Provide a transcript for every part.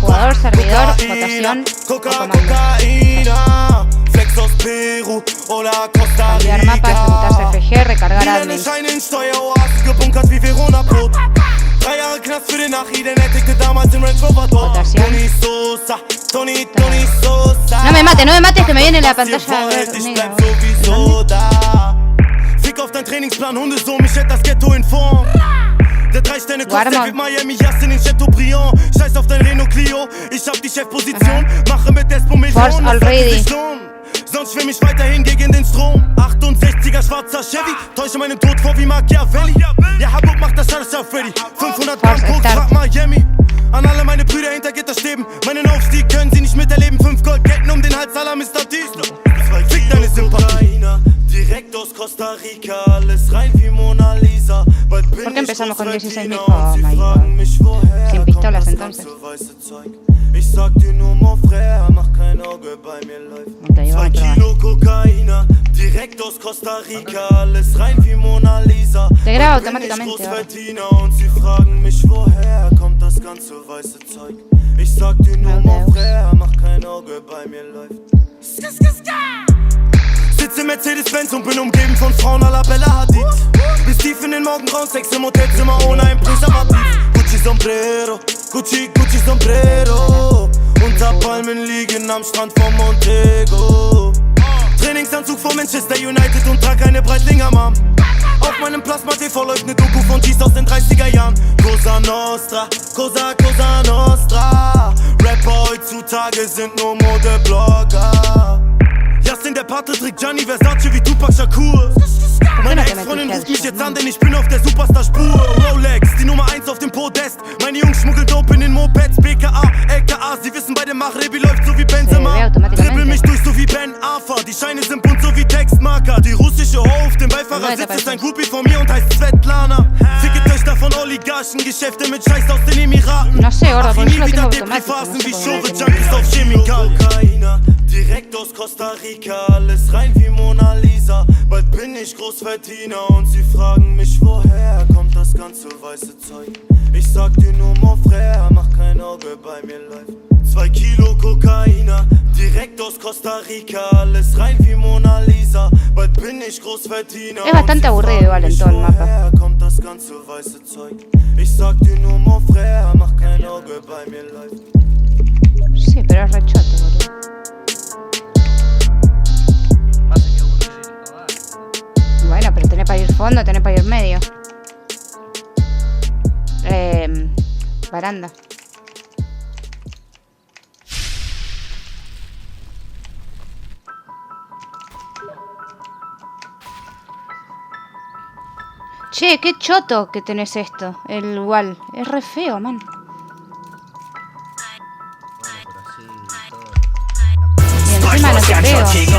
Jugador, servidor, votación, o comando. Cambiar mapa, ejecutar CFG, recargar admin. Votación. No me mates, que me viene la pantalla negra. Fick auf dein Trainingsplan, Hundesohn, mich hätte das Ghetto in Form. Der 3-Sterne-Costa gibt Miami, Just in den Chateaubriand. Scheiß auf dein Renault Clio, ich hab die Chefposition. Mache mit Despo Millionen, das wird sich lohnen. Sonst schwimm ich weiterhin gegen den Strom. 68er schwarzer Chevy, täusche meinen Tod vor wie Machiavelli. Ja, Habub macht das alles auf Freddy. 500 Gramm Koks, frag Miami. An alle meine Brüder hinter Gitterstäben. Meinen Aufstieg können sie nicht miterleben. 5 Goldketten um den Hals aller Mr. D's. Fick deine Sympathie. Direkt aus Costa Rica, alles rein wie Mona Lisa. ¿Por qué empezamos con 16.000? Oh my god. Sin pistolas entonces. Ich sag dir nur, mon frère, mach kein Auge bei mir live. 2 Kilo Kokaina, direkt aus Costa Rica, alles rein wie Mona Lisa. Te graba automáticamente. Und sie fragen mich, woher kommt das ganze weiße Zeug. Ich sag dir nur, mon frère, mach kein Auge bei mir live. Sitze im Mercedes-Benz und bin umgeben von Frauen à la Bella Hadid. Bis tief in den Morgengrauen, Sex im Hotelzimmer ohne ein Präservativ. Gucci Sombrero, Gucci Sombrero. Unter Palmen liegen am Strand von Montego. Trainingsanzug von Manchester United und trag eine Breitlinger Mom. Auf meinem Plasma-TV läuft ne Doku von G's aus den 30er Jahren. Cosa Nostra, Cosa Nostra. Rapper heutzutage sind nur Modeblogger. Justin, der Pate trägt Gianni Versace wie Tupac Shakur. Meine Ex-Freundin ruft mich jetzt an, denn ich bin auf der Superstar-Spur. Rolex, die Nummer 1 auf dem Podest. Meine Jungs schmuggeln Dope in den Mopeds. BKA, LKA, sie wissen bei dem Machrebi läuft so wie Benzema. Dribbel mich durch so wie Ben Arfa. Die Scheine sind bunt so wie Textmarker. Die russische Ho auf dem Beifahrersitz ist ein Groupie von mir und heißt Svetlana. Ficke Töchter von Oligarchen, Geschäfte mit Scheiß aus den Emiraten. No sé, gordo, porque yo no tengo automático. Wie Junkies auf Chemikal. Direkt aus Costa Rica, alles rein wie Mona Lisa. Bald bin ich Großverdiener und sie fragen mich, woher kommt das ganze weiße Zeug. Ich sag dir nur, mon frère, mach kein Auge bei mir live. 2 Kilo Kokaina, direkt aus Costa Rica, alles rein wie Mona Lisa. Bald bin ich Großverdiener. Es bastante aburrido igual en todo el mapa. Woher kommt das ganze weiße Zeug. Ich sag dir nur, mon frère, mach kein Auge bei mir live. Sí, pero es re choto, boludo. Bueno, pero tenés para ir fondo, tenés para ir medio. Baranda. Che, qué choto que tenés esto. El wall. Es re feo, man. Y encima no te pego.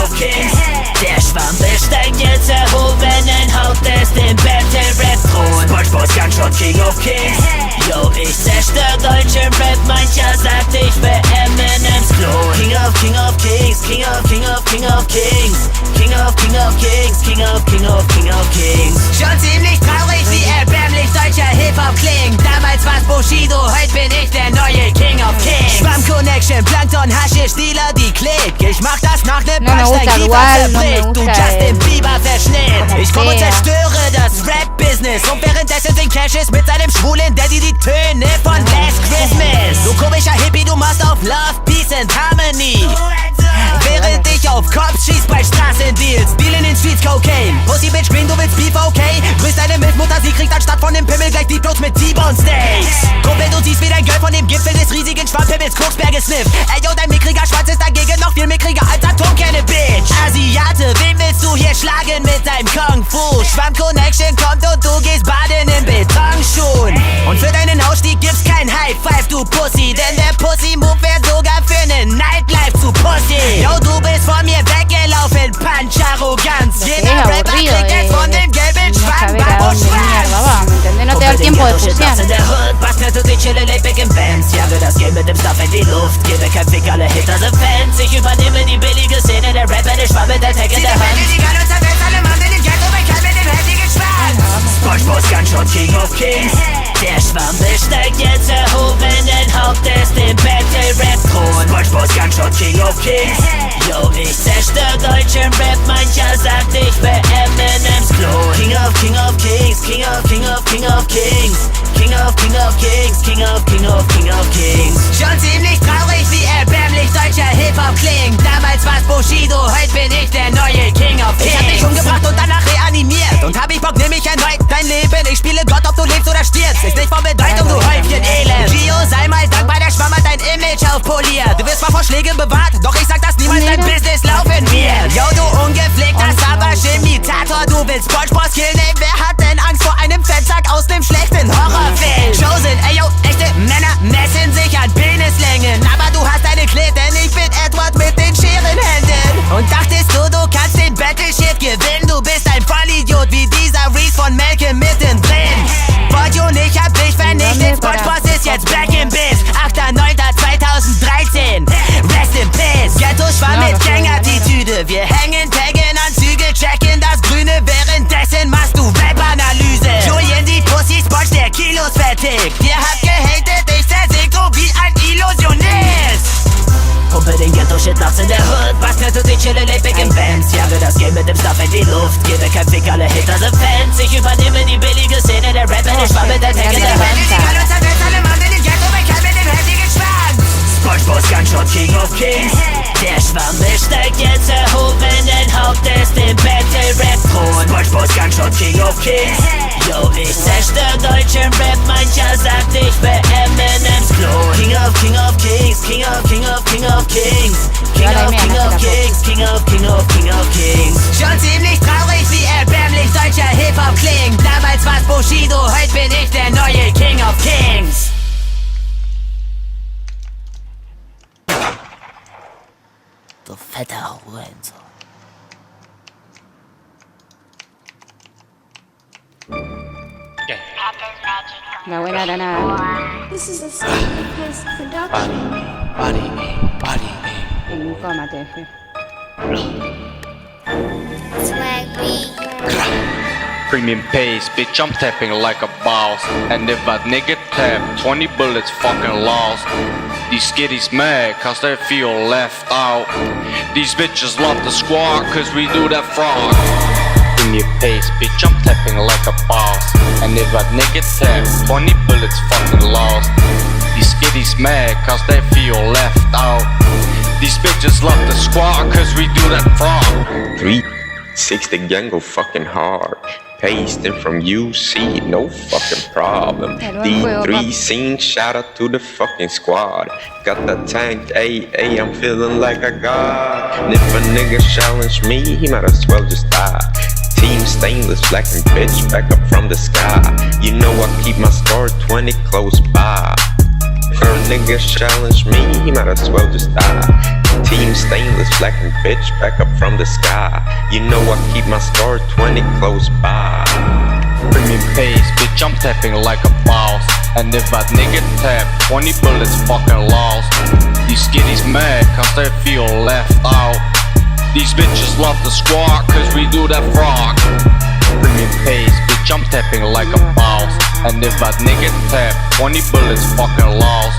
Der Schwamm besteigt jetzt erhobenen Hauptes den Battle-Rap-Thron. SpongeBob Gunshot, King of Kings. Yo, ich zerstör deutschen Rap, mancher sagt, ich wär Eminems Klon. King of Kings, King of Kings. King of Kings, King of Kings. Schon ziemlich traurig, wie erbärmlich deutscher Hip-Hop klingt. Damals war's Bushido, heute bin ich der neue King of Kings. Schwamm Connection, Plankton, Haschisch, Dealer, die Klick. Ich mach das nach nem Bastard, du Justin Bieber Verschnitt. Ich komm und zerstöre das Rap-Business. Und währenddessen singt Cassius mit seinem schwulen Daddy die Töne von Last Christmas. Du komischer Hippie, du machst auf Love, Peace and Harmony. Während ich auf Cops schieß bei Straßendeals. Dealen in Streets Cocaine. Pussy Bitch Green, du willst Beef, okay? Grüß deine Milchmutter, sie kriegt anstatt von dem Pimmel gleich die Blows mit T-Bone Steaks. Kumpel, du siehst wie dein Girl von dem Gipfel des riesigen Schwammpimmels Koksberge sniff. Ey, yo, dein mickriger Schwanz ist dagegen noch viel mickriger als Atomkerne, Bitch. Asiate, wen willst du hier schlagen mit deinem Kung Fu? Schwamm Connection kommt und du gehst baden im Betonschuhen. Und für deinen Ausstieg gibt's kein High Five, du Pussy. Denn der Pussy-Move wär sogar für nen Nightlife zu Pussy. Yo, du bist von mir weggelaufen, Punch-Arroganz. Jeder Rapper kriegt jetzt von dem gelben Schwamm, No te da el tiempo de fusión. Backnet und ich chille Layback im Vans. Jage das Game mit dem Stuff in die Luft. Gebe kein Fick, alle Hater sind Fans. Ich übernehme die billige Szene, der Rapper, der Schwamm mit der Tag in der Hand. Die Gun und zerfällt alle Mann in dem Ghetto, bei kein mit dem heftigen Schwanz. SpongeBob Gunshot, King of Kings. Der Schwamm besteigt jetzt erhobenen Hauptes den Battle-Rap-Thron. SpongeBob's Gunshot, King of Kings. Yo, ich zerstör deutschen Rap, mancher sagt, ich wär Eminems Klon. King of Kings, King of Kings. King of Kings, King of Kings. Schon ziemlich traurig, wie erbärmlich deutscher Hip-Hop klingt. Damals war's Bushido, heute bin ich der neue King of Kings. Ich hab dich umgebracht und danach reanimiert. Und hab ich Bock, nimm ich erneut dein Leben. Ich spiele Gott, ob du lebst oder stirbst. Ist nicht von Bedeutung, du Häufchen Elend. Gio, sei mal dankbar, der Schwamm hat dein Image aufpoliert. Du wirst zwar vor Schlägen bewahrt, doch ich sag, dass niemals dein Business laufen wird. Yo, du ungepflegter Savage-Imitator, du willst SpongeBob killen, ey, wer hat denn Angst vor einem Fettsack aus nem schlechten Horrorfilm? Chosen, ey, yo, echte Männer messen sich an Penislängen. Aber du hast eine Klit, denn ich bin Edward mit den Scherenhänden. Und dachtest du, du kannst den Battle-Shit gewinnen? Du bist ein Vollidiot wie dieser Reese von Malcolm mittendrin. Fortune, ich hab dich vernichtet, SpongeBob ist jetzt back in biz. 8.9.2013, rest in peace. Ghetto-Schwamm mit Gang-Attitüde, wir hängen, taggen Anzüge, checken das Grüne, währenddessen machst du Web-Analyse. Julian, die Pussy, Sponge, der Kilos vertickt. Ihr habt gehatet, ich zersäg so wie ein Illusionist. Pumpe den Ghetto-Shit nachts in der Hood. Backnet und ich chille lebe in Bands. Jage das Game mit dem Stuff in die Luft. Gebe kein Fick, alle Hater sind Fans. Ich übernehme die billige Szene der Rapper. Ich schwamm mit der Tag in der Hand. Alle Mann in den Ghetto, bekannt mit dem heftigen Schwanz. SpongeBob's Gunshot, King of Kings. Der Schwamm besteigt jetzt erhobenen Hauptes den Battle-Rap-Thron. SpongeBob's Gunshot, King of Kings. Yo, ich zerstör deutschen Rap, mancher sagt, ich wär Eminems Klon. King of Kings, King of Kings. King of Kings, King of Kings. Schon ziemlich traurig, wie erbärmlich deutscher Hip-Hop klingt. Damals war's Bushido, heute bin ich der neue King of Kings. Du fetter Hurensohn. La buena granada. This is a Pace production. Body. Cómate, jefe. Premium pace, bitch, I'm tapping like a boss. And if a nigga tap, 20 bullets fucking lost. These skitties mad cause they feel left out. These bitches love the squad cause we do that fraud. Premium pace, bitch, I'm tapping like a boss. And if a nigga tap, 20 bullets fucking lost. These skitties mad cause they feel left out. These bitches love the squad cause we do that fraud. 360 gang go fucking hard. Pasting from UC, no fucking problem. D3 scene, shout out to the fucking squad. Got the tank, AA, I'm feeling like a god. And if a nigga challenge me, he might as well just die. Team stainless, black and bitch, back up from the sky. You know I keep my score 20 close by. If a nigga challenge me, he might as well just die. Team stainless, black and bitch, back up from the sky. You know I keep my score 20 close by. Premium pace, bitch, I'm tapping like a boss. And if a nigga tap, 20 bullets fucking lost. These skitties mad cause they feel left out. These bitches love the squad cause we do that frog. Premium pace, bitch, I'm tapping like a boss. And if a nigga tap, 20 bullets fucking lost.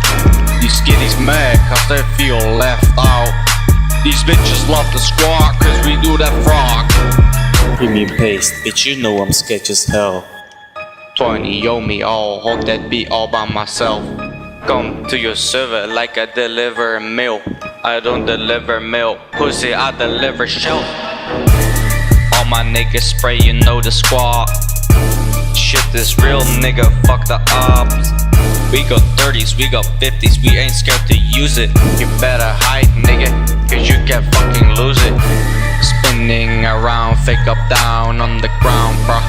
These skitties mad cause they feel left out. These bitches love the squad cause we do that frog. Premium paste, bitch, you know I'm sketch as hell. 20, yo me all, hold that beat all by myself. Come to your server like I deliver milk. I don't deliver milk, pussy, I deliver shelf. All my niggas spray, you know the squad. Shit is real, nigga, fuck the ops. We got 30s, we got 50s, we ain't scared to use it. You better hide, nigga, cause you can fucking lose it. Spinning around, fake up down on the ground, bruh.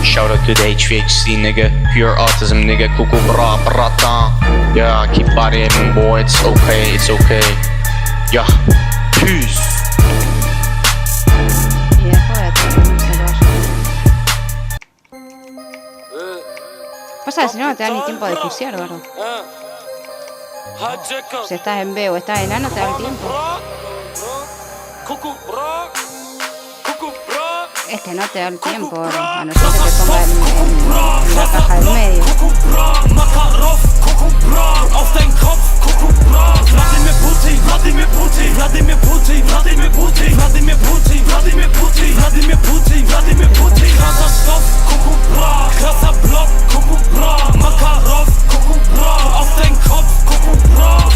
Shout out to the HVHC, nigga. Pure autism, nigga. Kuku bra bratan. Yeah, keep bodying, boy. It's okay, it's okay. Yeah, peace. Y dejo de hacer pasa, si no, no te da ni tiempo de juiciar, gordo. Si estás en B o estás en A, no te da el tiempo. Es que no te da el tiempo, a no ser que te ponga en la caja del medio. Auf dein Kopf, Wladimir Putin, Wladimir Putin, Wladimir Putin, Wladimir Putin, Wladimir Putin, Wladimir Putin, Wladimir Putin, Wladimir Putin, krasser Stoff, krasser Block, Makarov, auf dein Kopf,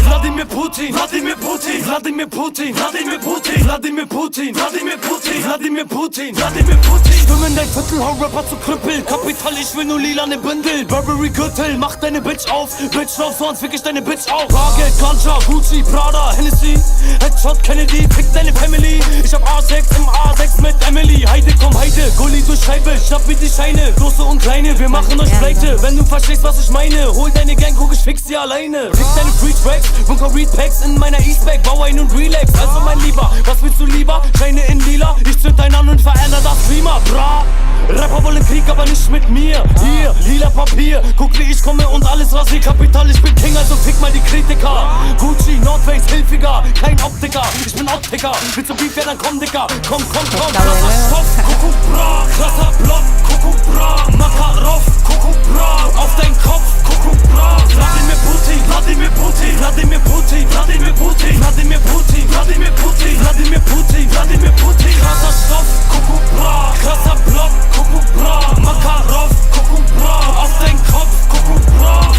Wladimir Putin, Wladimir Putin, Wladimir Putin, Wladimir Putin, Wladimir Putin, Wladimir Putin, Wladimir Putin, Wladimir Putin. Stimme in dein Viertel, hau Rapper zu Krüppel, Kapital, ich will nur lilane Bündel, Burberry Gürtel, mach deine Bitch auf, Bitch lauf, sonst fick ich deine Bitch auf. Bargeld, Ganja, Gucci, Prada, Hennessy, Headshot, Kennedy, fick deine Family. Ich hab A6 im A6 mit Emily. Heide, komm, Heide, Gulli durch Scheibe, schnapp wie die Scheine, große und kleine, wir machen euch pleite. Wenn du verstehst, was ich meine, hol deine Gang, guck, ich fix sie alleine. Fick deine Free Tracks, Bunker Read Packs in meiner Eastback, bau ein und relax. Also mein Lieber, was willst du lieber? Scheine in lila, ich zünd dein an und veränder das Klima, bra. Rapper wollen Krieg, aber nicht mit mir. Hier, lila Papier, guck wie ich komme und alles rasier. Kapital, ich bin King, also fick mal die Kritiker. Gucci, North Face, Hilfiger, kein Optiker, ich bin Optiker. Willst du Beef, ja dann komm, Dicker. Komm, krasser Stoff, krasser Block, Makarov, auf dein Kopf, Wladimir Putin, Wladimir Putin, Wladimir Putin, Wladimir Putin, Wladimir Putin, Wladimir Putin, Wladimir Putin, Wladimir Putin, krasser Stoff, krasser Block, Makarov, auf dein Kopf,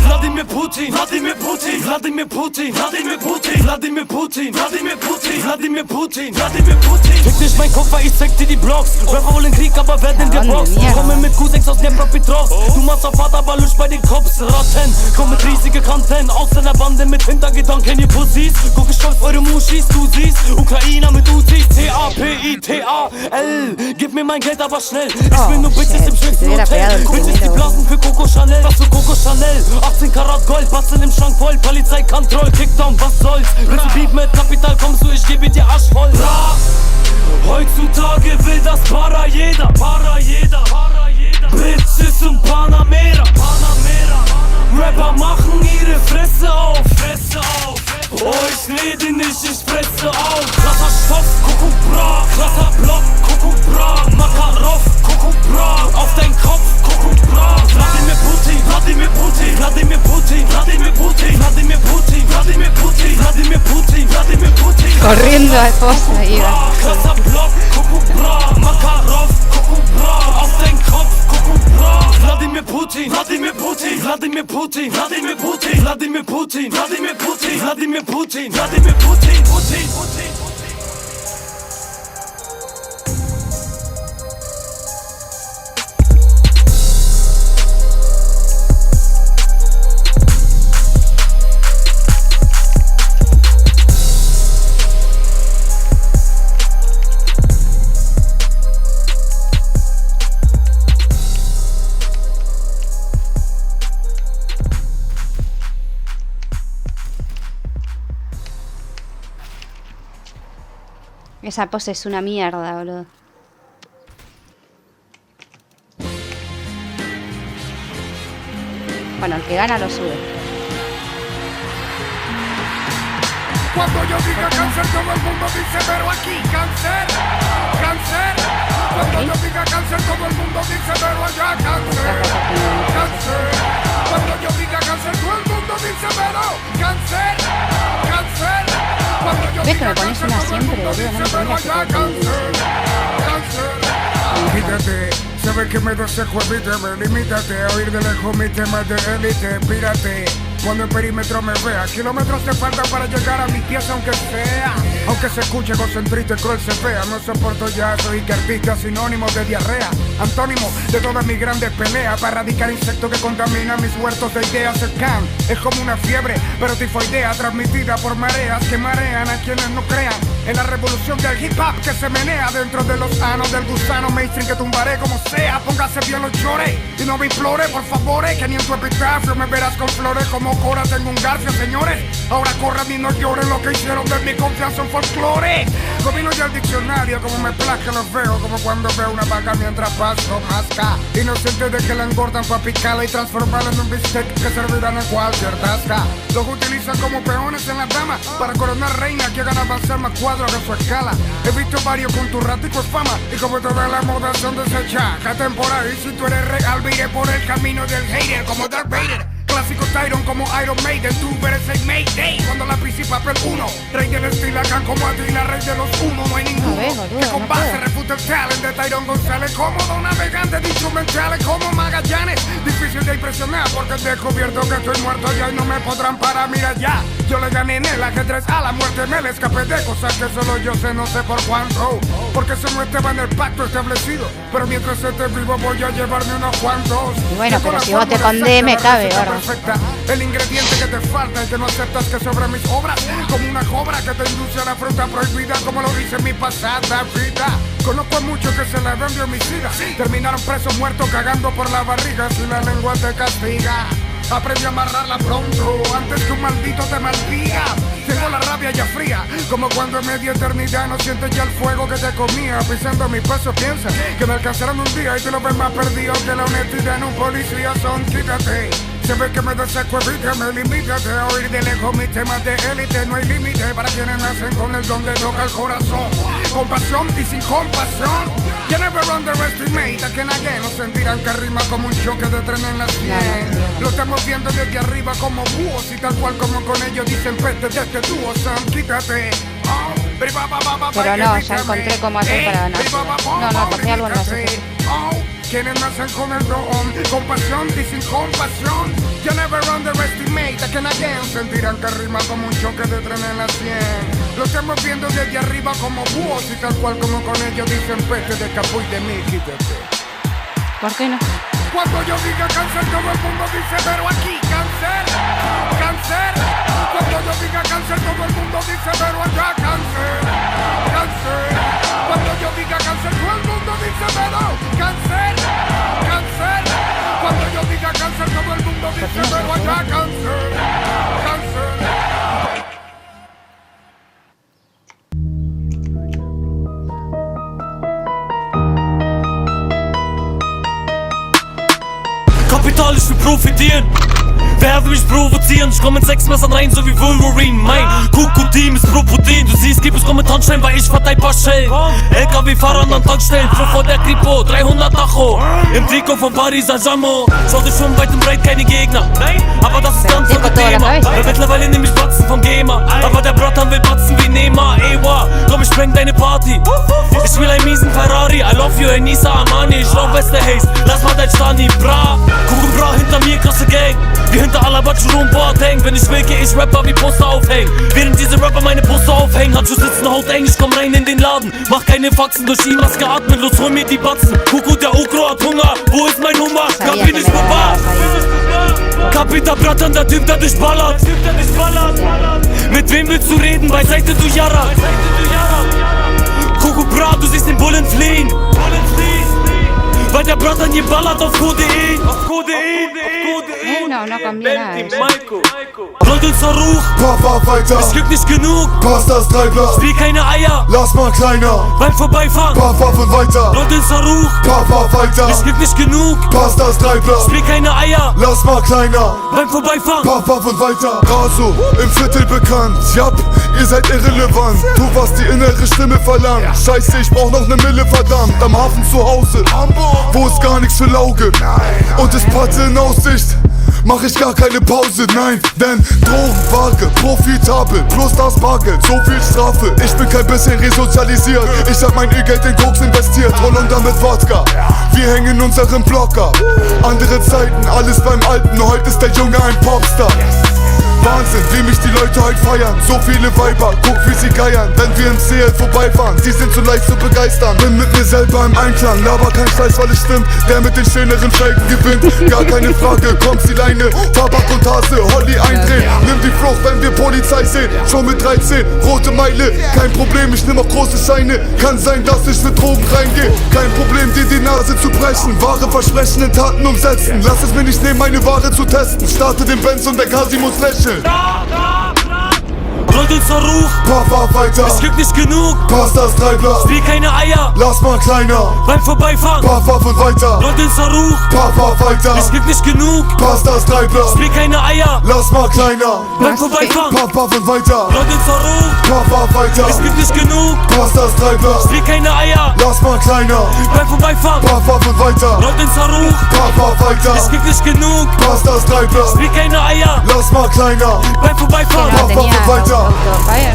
Wladimir Putin, Wladimir Putin, Wladimir Putin, Wladimir Putin, Wladimir Putin, Wladimir Putin, Wladimir Putin, Wladimir Putin. Fick dich mein Kopf, weil ich zeig dir die Blocks. Rapper wollen Krieg, aber werden geboxt. Komme mit Q6 aus Dnepropetrovsk. Du machst auf Fahrt, aber lusch bei den Cops. Ratten, komm mit riesige Kanten. Aus deiner Bande mit Hintergedanken, ihr Pussys. Guck ich stolz eure Muschis, du siehst. Ukrainer mit Uzis, T-A-P-I-T-A-L. Gib mir mein Geld, aber schnell. Ich will nur Bitches im schönsten Hotel. Bitches, die blasen für Coco Chanel. Was für Coco Chanel? 18 Karat Gold, Batzen im Schrank voll. Polizeikontroll, Kickdown, was soll's? Willst du Beef mit Kapital, kommst du, ich gebe dir Arsch voll. Heutzutage will das Para jeder. Bitches und Panamera. Rapper machen ihre Fresse auf. Oh, ich rede nicht, ich fresse auf. Krasser Stoff, krasser Block, Makarov, auf dein Kopf, Wladimir Putin, Wladimir Putin, Wladimir Putin, Wladimir Putin, Wladimir Putin, Wladimir Putin, Wladimir Putin, Wladimir Putin. Corriendo a esposa iba. Krasser Block, Makarov, auf dein Kopf, Wladimir Putin, Wladimir Putin, Wladimir Putin, Wladimir Putin, Wladimir Putin, Wladimir Putin, Wladimir Putin, Wladimir Putin, Putin. Esa pose es una mierda, boludo. Bueno, el que gana lo sube. Cuando yo diga cáncer, todo el mundo dice, pero aquí cáncer. Cuando yo diga cáncer, todo el mundo dice, pero allá cáncer. Cuando yo diga cáncer, todo el mundo dice, pero cáncer. ¿Ves que me pones una siempre, boludo? No me pones Quítate, sabes que me desejo, evítame, limítate a oír de lejos mis temas de élite, pírate. Cuando el perímetro me vea, kilómetros te faltan para llegar a mi pieza, aunque se escuche concentrito y cruel se vea. No soporto ya, soy que artista, sinónimo de diarrea, antónimo de todas mis grandes peleas, para erradicar insectos que contaminan mis huertos de ideas. El can es como una fiebre, pero tifoidea, transmitida por mareas que marean a quienes no crean en la revolución del hip hop que se menea dentro de los anos del gusano mainstream que tumbaré como sea. Póngase bien, no llore y no me implore, por favor, que ni en tu epitafio me verás con flores como Cora. Tengo un garfio, señores, ahora corran y no lloren lo que hicieron de mi confianza en folclore. Domino ya el diccionario como me plazca, los veo como cuando veo una vaca mientras paso masca. Inocente de que la engordan para picarla y transformarla en un bistec que servirán en cualquier tasca. Los utilizan como peones en la dama para coronar reina que hagan avanzar más cuatro. cuadro de su escala. He visto varios con tu ratico es fama y como todas las modas son desechadas. Atemporal y si tú eres real, iré por el camino del hater como Darth Vader. Clásico Tyron como Iron Maiden, tú eres el Mayday. Cuando la principal el uno, rey del estilo acá como Atila, rey de los uno. No hay ninguno que con base refute el talent de Tyron González. Cómodo navegante de instrumentales como Magallanes. Difícil de impresionar porque he descubierto que estoy muerto ya y no me podrán parar. Mira ya, yo le gané en el ajedrez a la muerte, me le escapé de cosas que solo yo sé, no sé por cuánto. Porque eso no estaba en el pacto establecido, pero mientras esté vivo voy a llevarme unos cuantos. Y bueno, pero si vos te condé me cabe, ahora. El ingrediente que te falta y que no aceptas que sobre mis obras, como una cobra que te induce a la fruta prohibida, como lo dice mi pasada vida. Conozco a muchos que se la ven de homicida, terminaron presos muertos cagando por la barriga si la lengua te castiga. Aprendí a amarrarla pronto, antes que un maldito te maldiga. Tengo la rabia ya fría, como cuando en media eternidad no sientes ya el fuego que te comía. Pisando mis pasos piensa que me alcanzarán un día y tú lo ves más perdido que la honestidad en un policía son. Quítate, se ve que me deseco, evítame, limítate a oír de lejos mis temas de élite. No hay límite para quienes nacen con el don de tocar el corazón. Con pasión y sin compasión. You never underestimate a quien again. No sentirán que rima como un choque de tren en la 100. Lo estamos viendo desde arriba como búhos y tal cual como con ellos dicen peste de este dúo. Sam, quítate. Pero no, ya encontré cómo hacer para ganar. No, porque algo no hace. Quienes nacen con el don, con pasión y sin compasión. You never underestimate a quien again. Sentirán que rima como un choque de tren en la 100. Lo estamos viendo desde arriba como búhos y tal cual como con ellos dicen peste de Capu y de mí, quítate. ¿Por qué no? Cuando yo diga cáncer todo el mundo dice pero aquí cáncer, cáncer. Cuando yo diga cáncer todo el mundo dice pero allá cáncer, cáncer. Cuando yo diga cáncer todo el mundo dice pero cáncer, cáncer. Cuando yo diga cáncer todo el mundo dice pero allá cáncer, cáncer. Kapital, ich will profitieren. Wer will mich provozieren? Ich komm mit 6 Messern rein, so wie Wolverine. Mein Krokodil ist Propodin. Du siehst, gib es Kommentarstein, weil ich verteil paar Schellen. LKW-Fahrern an Tankstellen, Fluch vor der Kripo, 300 Tacho. Im Trikot von Paris Saint-Germain. Schau dich schon weit und breit, keine Gegner. Aber das ist ganz so ein Thema. Weil mittlerweile nehm ich Batzen vom Gamer. Aber der Bratan will batzen wie Neymar. Ewa, komm, ich spreng deine Party. Ich will einen miesen Ferrari. I love you, Enisa Armani. Ich rauch Weste Haze, lass mal dein Stani. Bra, guck bra, hinter mir krasse Gang. Wie hinter Alabachu und Boateng. Wenn ich will, geh ich Rapper wie Poster aufhängen. Während diese Rapper meine Poster aufhängen. Hat schon sitzen, haut eng, ich komm rein in den Laden. Mach keine Faxen, durch die Maske atmen. Los, hol mir die Batzen. Kuku, der Ukro hat Hunger. Wo ist mein Hummer? Kapi nicht Papa. Kapita Bratan, der Typ, der dich ballert. Mit wem willst du reden? Beiseite, du Jara. Kuku Bra, du siehst den Bullen fliehen. Weil der Bratan hier ballert auf Code E. No cambié nada de eso. Rollt uns Ruch, Papa weiter, es gibt nicht genug. Pass das Treibler, Spiel keine Eier, lass mal kleiner, beim Vorbeifahren. Papa von weiter, Rollt uns Ruch, Papa weiter, es gibt nicht genug. Pass das Treibler, Spiel keine Eier, lass mal kleiner, beim Vorbeifahren. Papa von weiter. Raso, im Viertel bekannt, Jap, ihr seid irrelevant. Du, was die innere Stimme verlangt. Scheiße, ich brauch noch ne Mille, verdammt. Am Hafen zu Hause, wo es gar nichts für Lauge und es Patte in Aussicht. Mach ich gar keine Pause, nein, denn Drogenware, profitabel, plus das Bargeld, so viel Strafe. Ich bin kein bisschen resozialisiert, ich hab mein E-Geld in Koks investiert, Holland damit Wodka. Wir hängen unseren Block ab, andere Zeiten, alles beim Alten, heute ist der Junge ein Popstar. Wahnsinn, wie mich die Leute heute feiern. So viele Weiber, guck wie sie geiern. Wenn wir im CL vorbeifahren, die sind so leicht zu begeistern. Bin mit mir selber im Einklang, laber kein Scheiß, weil es stimmt. Der mit den schöneren Felgen gewinnt, gar keine Frage. Kommt die Leine, Tabak und Hase, Holly eindrehen. Nimm die Flucht, wenn wir Polizei sehen. Schon mit 13, rote Meile, kein Problem, ich nimm auch große Scheine. Kann sein, dass ich mit Drogen reingehe. Kein Problem, dir die Nase zu brechen. Wahre Versprechen in Taten umsetzen. Lass es mir nicht nehmen, meine Ware zu testen. Starte den Benz und der Kasi muss lächeln. Roll den Zerruch, Fahr weiter, es gibt nicht genug. pass das Treibler, Spiel keine Eier, lass mal kleiner, beim Vorbeifahren. Fahr und weiter, Roll den Zerruch, fahr weiter, es gibt nicht genug. pass das Treibler, Spiel keine Eier, lass mal kleiner, beim Vorbeifahren. fahr und weiter, Roll den Zerruch, fahr weiter, es gibt nicht genug. pass das Treibler, Spiel keine Eier, lass mal kleiner, beim Vorbeifahren. fahr und weiter, Roll den Zerruch, fahr weiter, es gibt nicht genug. pass das Treibler, Spiel keine Eier, lass mal kleiner, beim Que Vorbeifahren. no tenía weiter. autofire.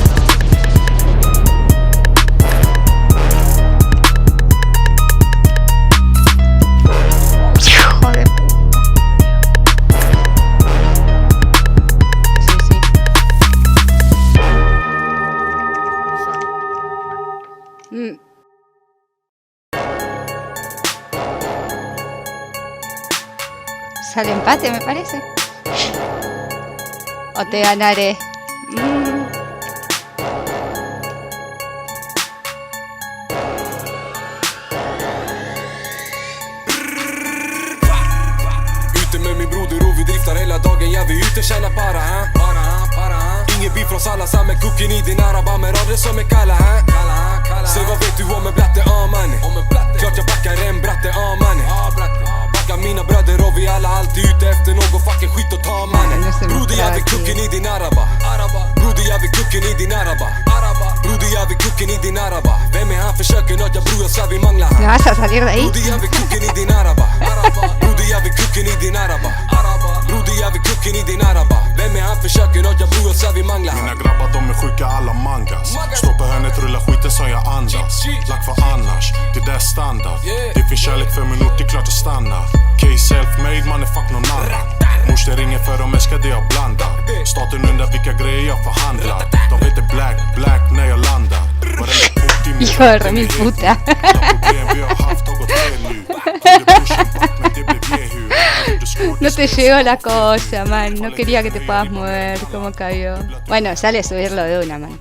Hijo de puta. Sí, sí. Sale empate, me parece. O te ganaré. Ute med min broder och vi driftar hela dagen. Ja, vi är ute tjänar para, ingen beef från alla, samma kuken i din araba. Men rör det som är kalla, säg vad vet du om en blatte, mannen. Klart jag backar en bratte, mannen. Backar mina bröder och vi alla alltid ute efter någon fucking skit och ta, mannen. Broder, jag vill kuken i din araba. Broder, jag vill kuken i din araba. Broder, jag vill kuken i din araba. Vem är han? Försöker nåt, jag bror, jag svär vi manglar ¿No vas a salir de ahí? Broder, jag vill kuken i din araba. Broder, jag vill kuken i din araba. Broder, jag vill kuken i din araba. Vem är han? Försöker nåt, jag bror, jag svär vi manglar. Mina grabbar de är sjuka alla mangas. Står på hörnet, rullar skiten som jag andas. Lack för annars, det där är standard. Det finns kärlek för min ort, det är klart att stanna. Case self-made, man är fuck någon annan. Morster ringer för de älskar det jag blandar. Staten undrar vilka grejer jag förhandlar. De vet det black när jag landar. Varenda port i min Hijo de remil puta. problem vi har haft har gått fel nu. Kunde pushen back men det blev gehur. No te llegó la cosa, man. No quería que te puedas mover. ¿Cómo cayó? Bueno, sale a subirlo de una, man.